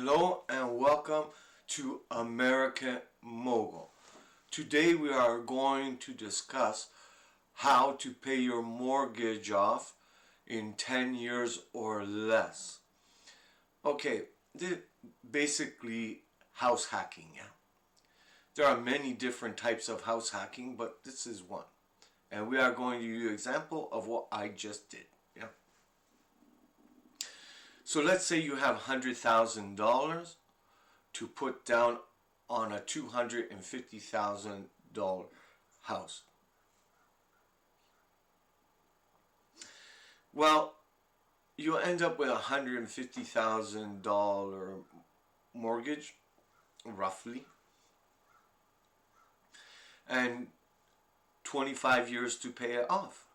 Hello and welcome to American Mogul. Today we are going to discuss how to pay your mortgage off in 10 years or less. Okay, basically house hacking. Yeah. There are many different types of house hacking, but this is one. And we are going to use an example of what I just did. Yeah. So let's say you have $100,000 to put down on a $250,000 house. Well, you'll end up with a $150,000 mortgage, roughly, and 25 years to pay it off.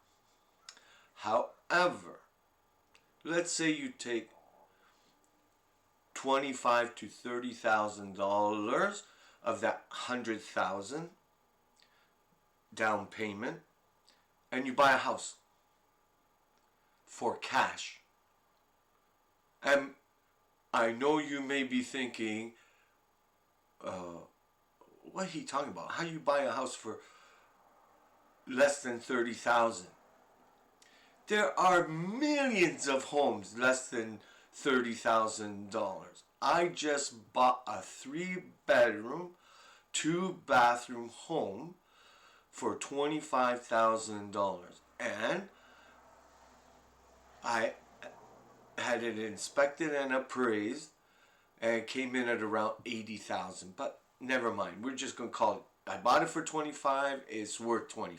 However, let's say you take $25,000 to $30,000 of that $100,000 down payment, and you buy a house for cash. And I know you may be thinking, what are he talking about? How you buy a house for less than $30,000? There are millions of homes less than $30,000. I just bought a 3-bedroom, 2-bathroom home for $25,000, and I had it inspected and appraised, and it came in at around $80,000. But never mind, we're just gonna call it. I bought it for $25,000. It's worth $25,000.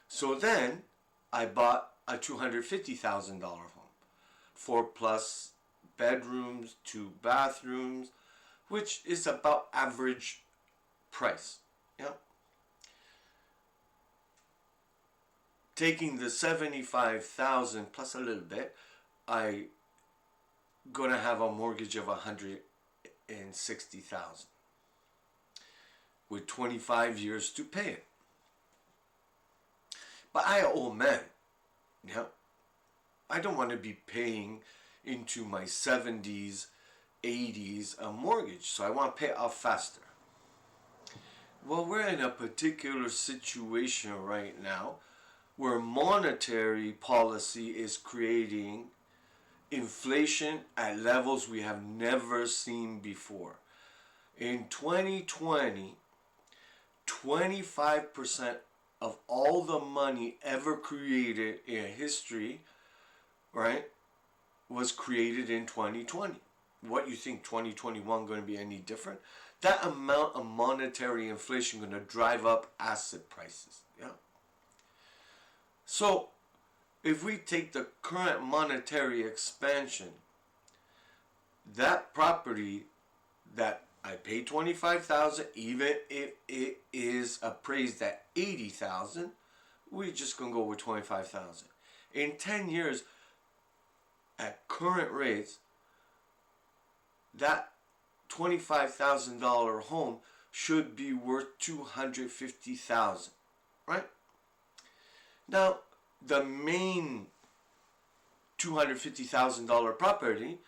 So then I bought a $250,000 home. 4+ bedrooms, 2 bathrooms, which is about average price. Yeah. Taking the $75,000 plus a little bit, I gonna have a mortgage of $160,000 with 25 years to pay it. But I old man. Yeah. I don't want to be paying into my 70s, 80s a mortgage, so I want to pay it off faster. Well, we're in a particular situation right now where monetary policy is creating inflation at levels we have never seen before. In 2020, 25% of all the money ever created in history, right, was created in 2020. What, you think 2021 going to be any different? That amount of monetary inflation going to drive up asset prices. Yeah. So if we take the current monetary expansion, that property that I paid $25,000, even if it is appraised at $80,000, we're just gonna go with $25,000. In 10 years, at current rates, that $25,000 home should be worth $250,000, right? Now, the main $250,000 property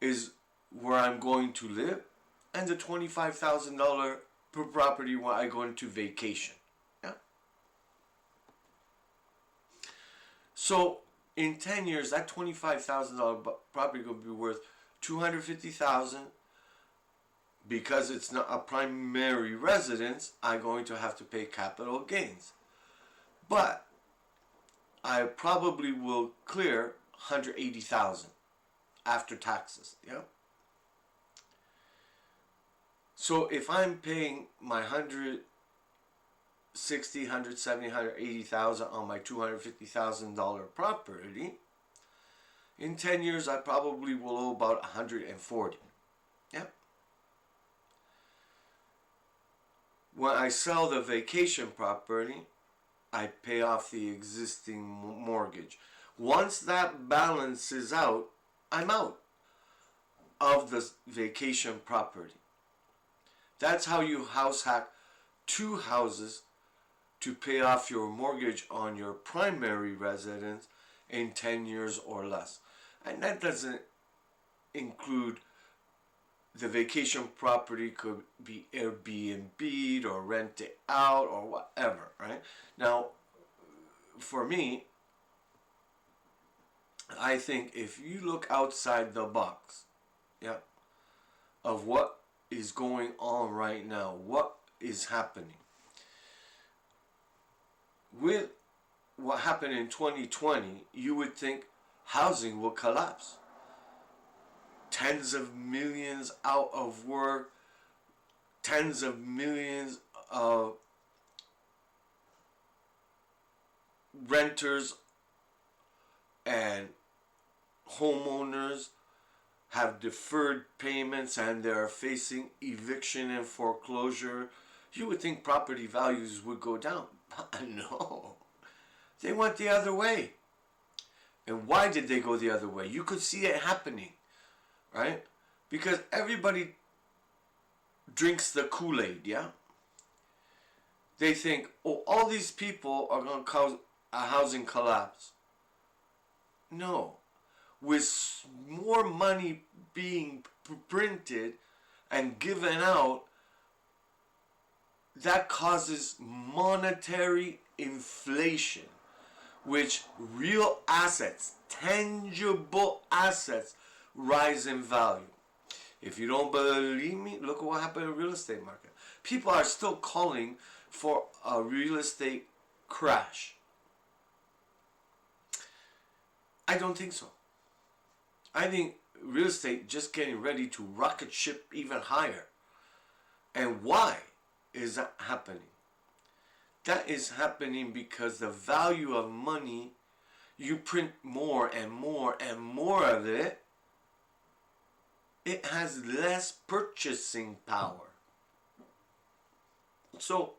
is where I'm going to live, and the $25,000 per property where I go into vacation. Yeah. So in 10 years, that $25,000 property will be worth $250,000. Because it's not a primary residence, I'm going to have to pay capital gains. But I probably will clear $180,000 after taxes. Yeah. So if I'm paying my $160,000, $170,000, $180,000 on my $250,000 property, in 10 years I probably will owe about $140,000. Yeah. When I sell the vacation property, I pay off the existing mortgage. Once that balances out, I'm out of the vacation property. That's how you house hack 2 houses to pay off your mortgage on your primary residence in 10 years or less. And that doesn't include the vacation property could be Airbnb'd or rented out or whatever, right? Now, for me, I think if you look outside the box, yeah, of what is going on right now, what is happening with what happened in 2020, you would think housing will collapse. Tens of millions out of work, tens of millions of renters and homeowners have deferred payments and they're facing eviction and foreclosure. You would think property values would go down. But no, they went the other way. And why did they go the other way? You could see it happening, right? Because everybody drinks the Kool-Aid, yeah? They think, oh, all these people are going to cause a housing collapse. No. With more money being printed and given out, that causes monetary inflation, which real assets, tangible assets, rise in value. If you don't believe me, look at what happened in the real estate market. People are still calling for a real estate crash. I don't think so. I think real estate just getting ready to rocket ship even higher. And why is that happening? That is happening because the value of money, you print more and more and more of it, it has less purchasing power. So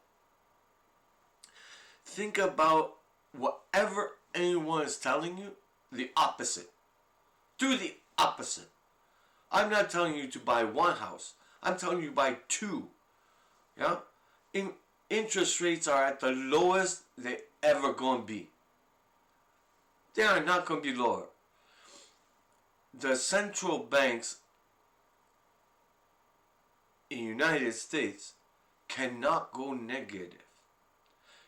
think about whatever anyone is telling you, the opposite. Do the opposite. I'm not telling you to buy one house. I'm telling you to buy two. Yeah? Interest rates are at the lowest they ever going to be. They are not going to be lower. The central banks in the United States cannot go negative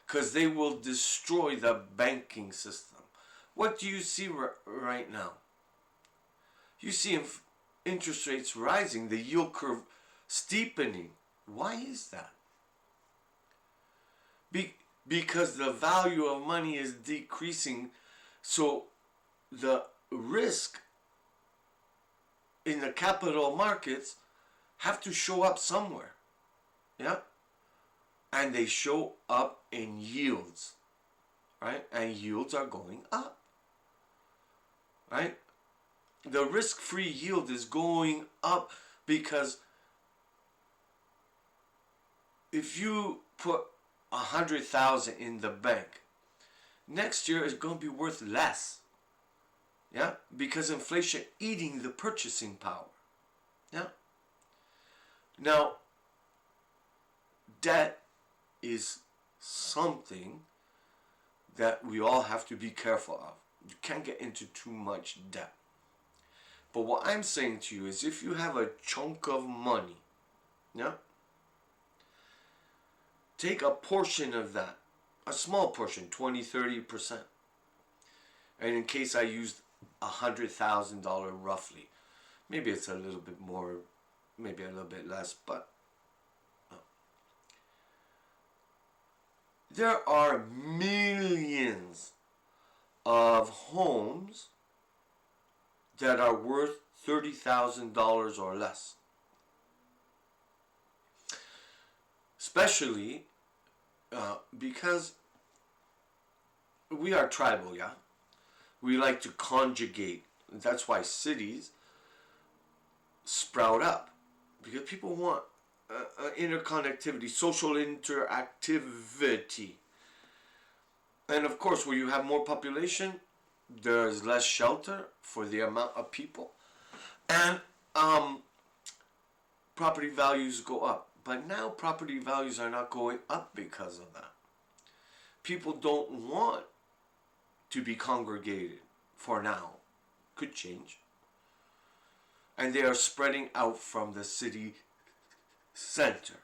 because they will destroy the banking system. What do you see right now? You see interest rates rising, the yield curve steepening. Why is that? Because the value of money is decreasing, so the risk in the capital markets have to show up somewhere. Yeah? And they show up in yields. Right? And yields are going up. Right? The risk-free yield is going up because if you put 100,000 in the bank, next year it's going to be worth less. Yeah? Because inflation eating the purchasing power. Yeah? Now, debt is something that we all have to be careful of. You can't get into too much debt. But what I'm saying to you is if you have a chunk of money, yeah, take a portion of that, a small portion, 20-30%. And in case I used $100,000 roughly, maybe it's a little bit more, maybe a little bit less, but there are millions of homes that are worth $30,000 or less. Especially because we are tribal, yeah? We like to conjugate. That's why cities sprout up. Because people want interconnectivity, social interactivity. And of course, where you have more population, there's less shelter for the amount of people. And property values go up. But now property values are not going up because of that. People don't want to be congregated for now. Could change. and they are spreading out from the city center.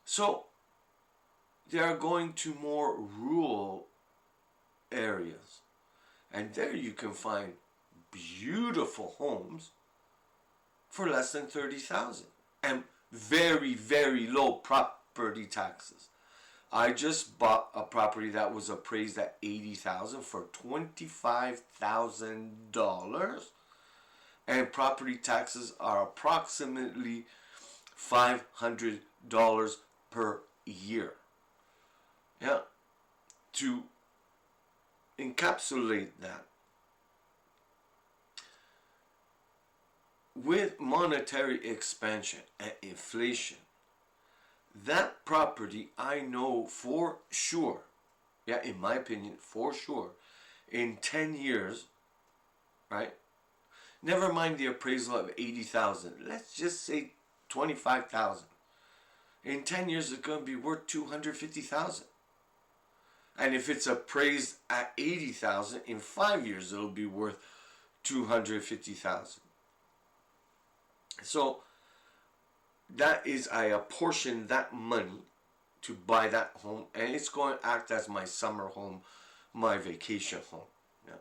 So they are going to more rural areas, and there you can find beautiful homes for less than 30,000 and very, very low property taxes. I just bought a property that was appraised at 80,000 for $25,000, and property taxes are approximately $500 per year. Yeah. To encapsulate that, with monetary expansion and inflation, that property, I know for sure, yeah, in my opinion, for sure, in 10 years, right? Never mind the appraisal of 80,000. Let's just say 25,000. In 10 years, it's going to be worth 250,000. And if it's appraised at 80,000, in 5 years, it'll be worth 250,000. So that is, I apportion that money to buy that home, and it's going to act as my summer home, my vacation home. Yeah.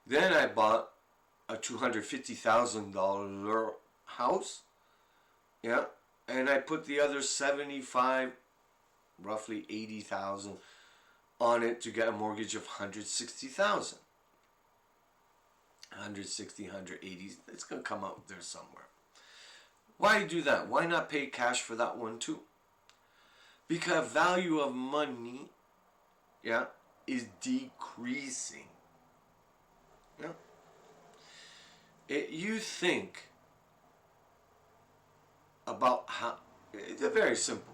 Then I bought a $250,000 house. Yeah. And I put the other 75, roughly 80,000 on it to get a mortgage of 160,000. 160, 180, it's going to come out there somewhere. Why do that? Why not pay cash for that one too? Because value of money, yeah, is decreasing. Yeah. You think about how, it's very simple.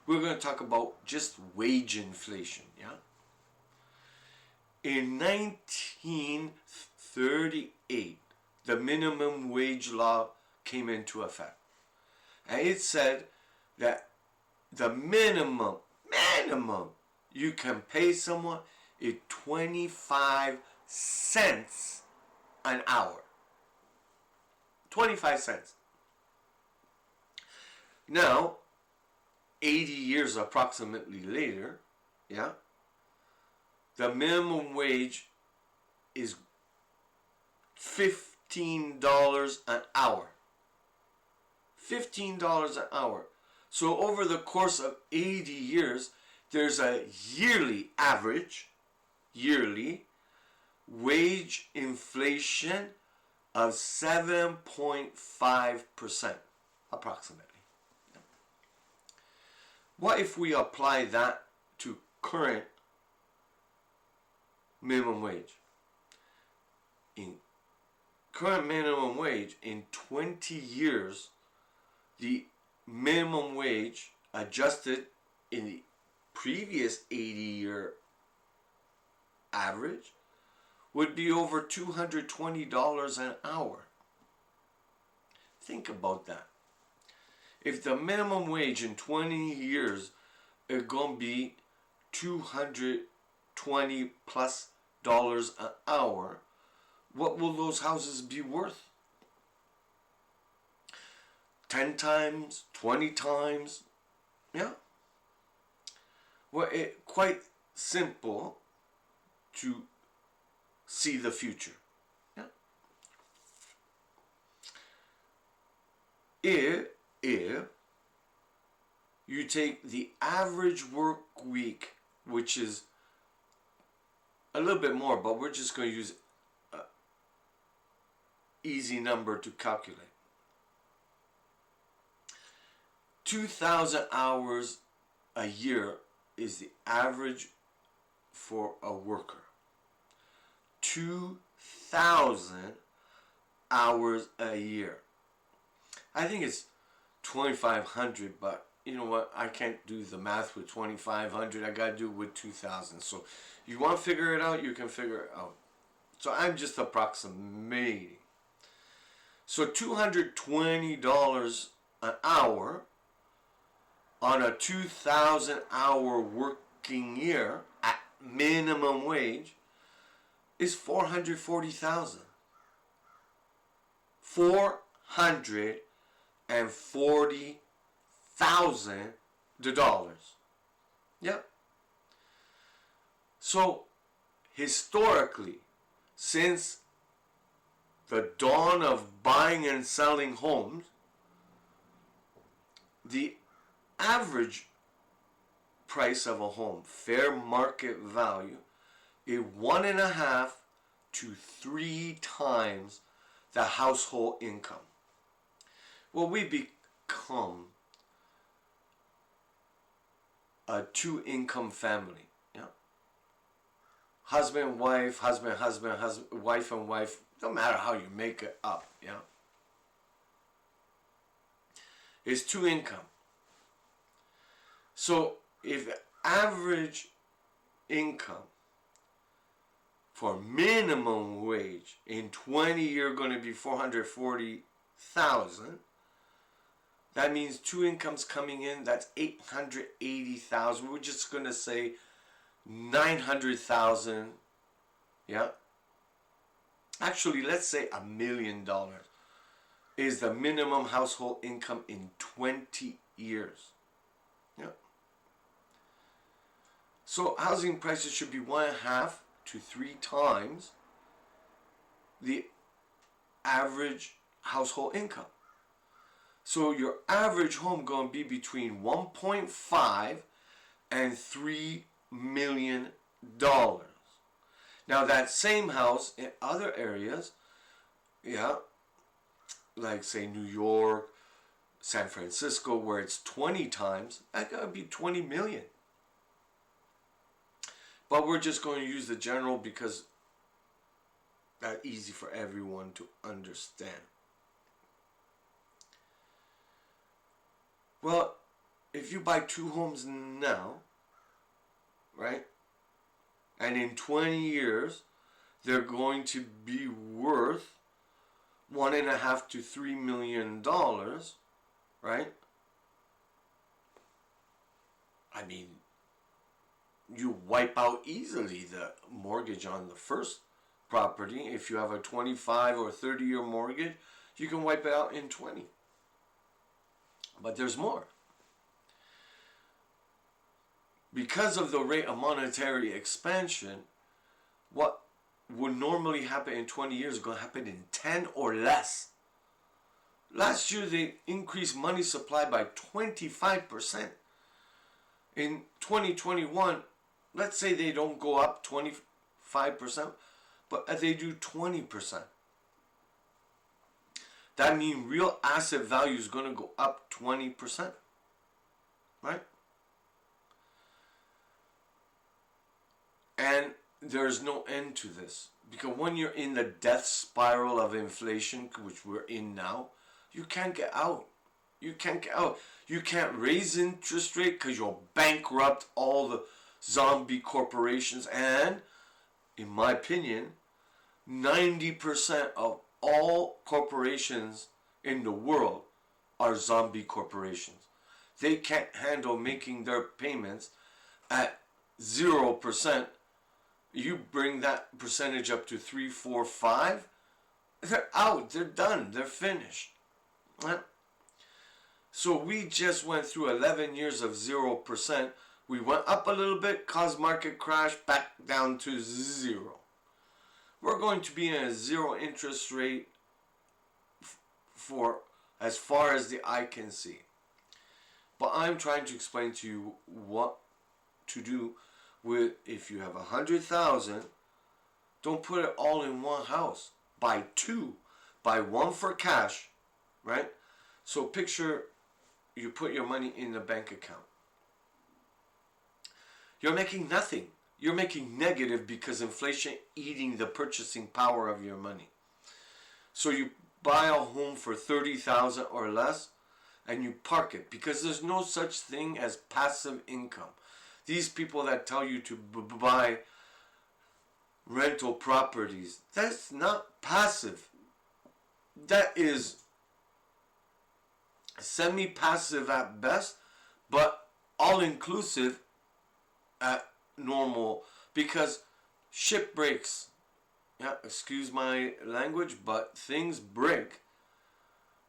We're going to talk about just wage inflation, yeah? In 1938, the minimum wage law came into effect. And it said that the minimum you can pay someone is 25 cents an hour. 25 cents. Now, 80 years approximately later, yeah, the minimum wage is $15 an hour. $15 an hour. So over the course of 80 years, there's a yearly average, wage inflation of 7.5%, approximately. What if we apply that to current minimum wage? In current minimum wage, in 20 years, the minimum wage adjusted in the previous 80-year average would be over $220 an hour. Think about that. If the minimum wage in 20 years is going to be $220 plus an hour, what will those houses be worth? 10 times, 20 times, yeah? Well, it's quite simple to see the future, yeah? If you take the average work week, which is a little bit more, but we're just going to use an easy number to calculate. 2,000 hours a year is the average for a worker. 2,000 hours a year. I think it's 2,500, but you know what? I can't do the math with 2,500. I got to do it with 2,000. So you want to figure it out, you can figure it out. So I'm just approximating. So $220 an hour on a 2,000 hour working year at minimum wage is $440,000. $440,000. Yep. So historically, since the dawn of buying and selling homes, the average price of a home, fair market value, is 1.5 to 3 times the household income. Well, we become a 2-income family. Yeah, husband, wife, husband, wife and wife. No matter how you make it up. Yeah, it's 2 income. So if average income for minimum wage in 20 you're going to be 440,000, that means 2 incomes coming in, that's 880,000. We're just going to say 900,000. Yeah, actually let's say $1 million is the minimum household income in 20 years. Yeah. So housing prices should be 1.5 to 3 times the average household income. So your average home going to be between 1.5 and $3 million. Now that same house in other areas, yeah, like say New York, San Francisco, where it's 20 times, that gotta be 20 million. But we're just going to use the general because that's easy for everyone to understand. Well, if you buy 2 homes now, right, and in 20 years they're going to be worth $1.5 to $3 million, right? I mean, you wipe out easily the mortgage on the first property. If you have a 25 or 30-year mortgage, you can wipe it out in 20. But there's more. Because of the rate of monetary expansion, what would normally happen in 20 years is going to happen in 10 or less. Last year, they increased money supply by 25%. In 2021, let's say they don't go up 25%, but they do 20%. That means real asset value is going to go up 20%, right? And there's no end to this. Because when you're in the death spiral of inflation, which we're in now, you can't get out. You can't get out. You can't raise interest rate because you'll bankrupt all the zombie corporations. And, in my opinion, 90% of all corporations in the world are zombie corporations. They can't handle making their payments at 0%. You bring that percentage up to 3, 4, 5, they're out, they're done, they're finished. Right? So we just went through 11 years of 0%. We went up a little bit, caused market crash, back down to 0. We're going to be in a 0 interest rate for as far as the eye can see. But I'm trying to explain to you what to do with, if you have 100,000, don't put it all in one house. Buy 2. Buy 1 for cash, right? So picture you put your money in the bank account. You're making nothing. You're making negative because inflation eating the purchasing power of your money. So you buy a home for 30,000 or less and you park it because there's no such thing as passive income. These people that tell you to buy rental properties, that's not passive. That is semi-passive at best, but all-inclusive at normal, because ship breaks, Yeah, excuse my language, but things break.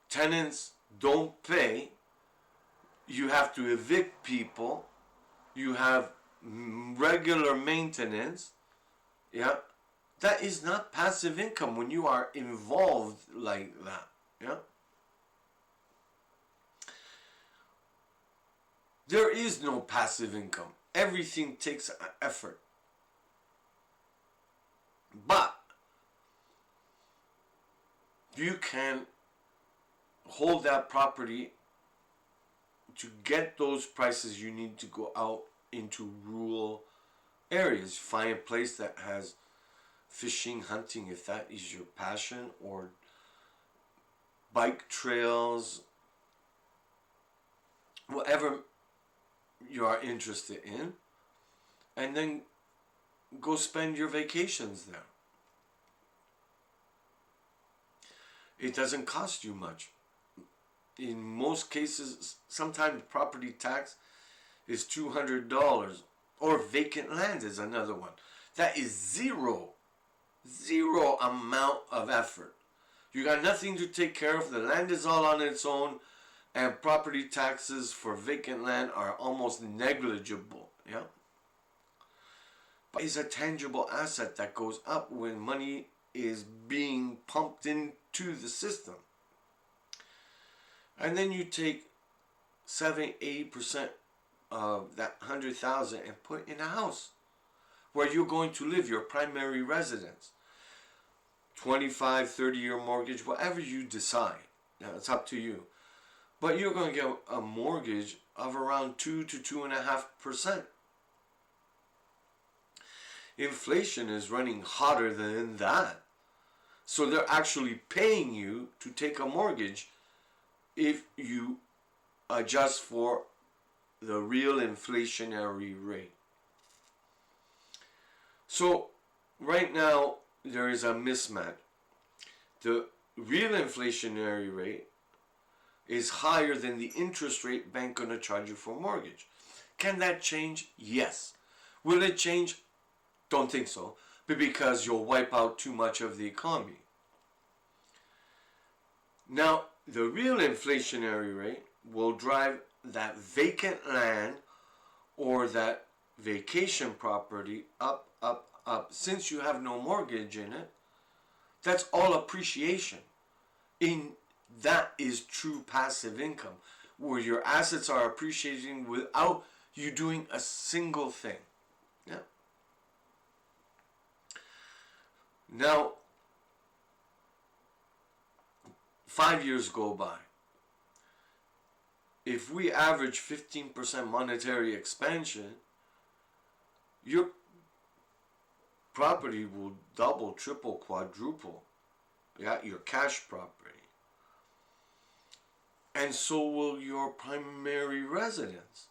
Tenants don't pay. You have to evict people. You have regular maintenance. Yeah, that is not passive income when you are involved like that. Yeah, there is no passive income. Everything takes effort. But you can hold that property to get those prices. You need to go out into rural areas. Find a place that has fishing, hunting, if that is your passion, or bike trails, whatever you are interested in, and then go spend your vacations there. It doesn't cost you much. In most cases, sometimes property tax is $200, or vacant land is another one. That is zero amount of effort. You got nothing to take care of. The land is all on its own, and property taxes for vacant land are almost negligible. Yeah, but it's a tangible asset that goes up when money is being pumped into the system. And then you take 7-8% of that 100,000 and put in a house where you're going to live, your primary residence. 25, 30-year mortgage, whatever you decide. Now, it's up to you. But you're going to get a mortgage of around 2 to 2.5%. Inflation is running hotter than that. So they're actually paying you to take a mortgage if you adjust for the real inflationary rate. So right now there is a mismatch. The real inflationary rate is higher than the interest rate bank going to charge you for mortgage. Can that change? Yes. Will it change? Don't think so. But because you'll wipe out too much of the economy. Now, the real inflationary rate will drive that vacant land or that vacation property up, up, up. Since you have no mortgage in it, that's all appreciation. That is true passive income, where your assets are appreciating without you doing a single thing. Yeah. Now, 5 years go by. If we average 15% monetary expansion, your property will double, triple, quadruple. Yeah, your cash property. And so will your primary residence.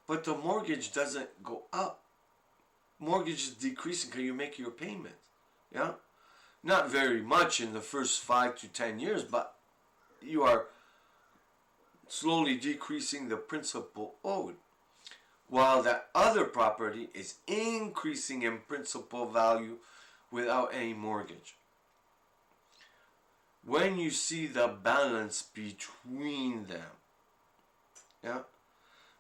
But the mortgage doesn't go up. Mortgage is decreasing because you make your payments. Yeah? Not very much in the first 5 to 10 years, but you are slowly decreasing the principal owed, while that other property is increasing in principal value without any mortgage. When you see the balance between them, yeah,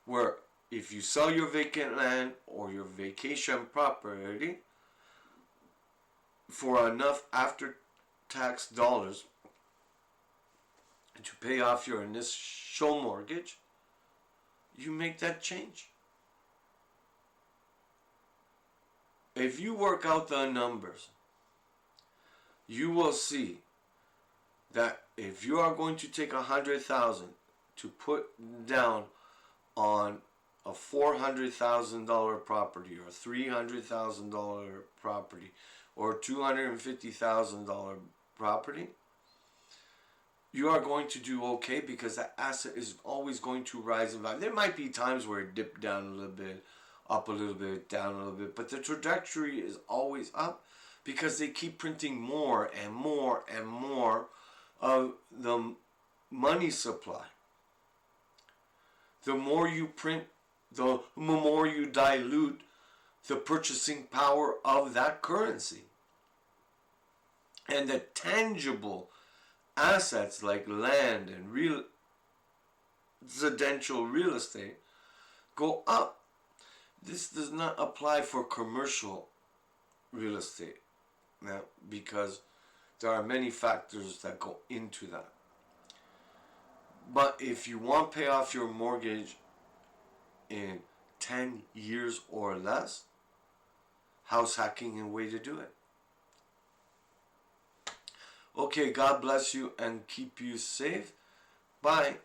where if you sell your vacant land or your vacation property for enough after-tax dollars to pay off your initial mortgage, you make that change. If you work out the numbers, you will see that if you are going to take 100,000 to put down on a $400,000 property or $300,000 property or $250,000 property, you are going to do okay because that asset is always going to rise in value. There might be times where it dipped down a little bit, up a little bit, down a little bit, but the trajectory is always up because they keep printing more and more and more of the money supply. The more you print, the more you dilute the purchasing power of that currency. And the tangible assets like land and residential real estate go up. This does not apply for commercial real estate now, because there are many factors that go into that. But if you want to pay off your mortgage in 10 years or less, house hacking is a way to do it. Okay, God bless you and keep you safe. Bye.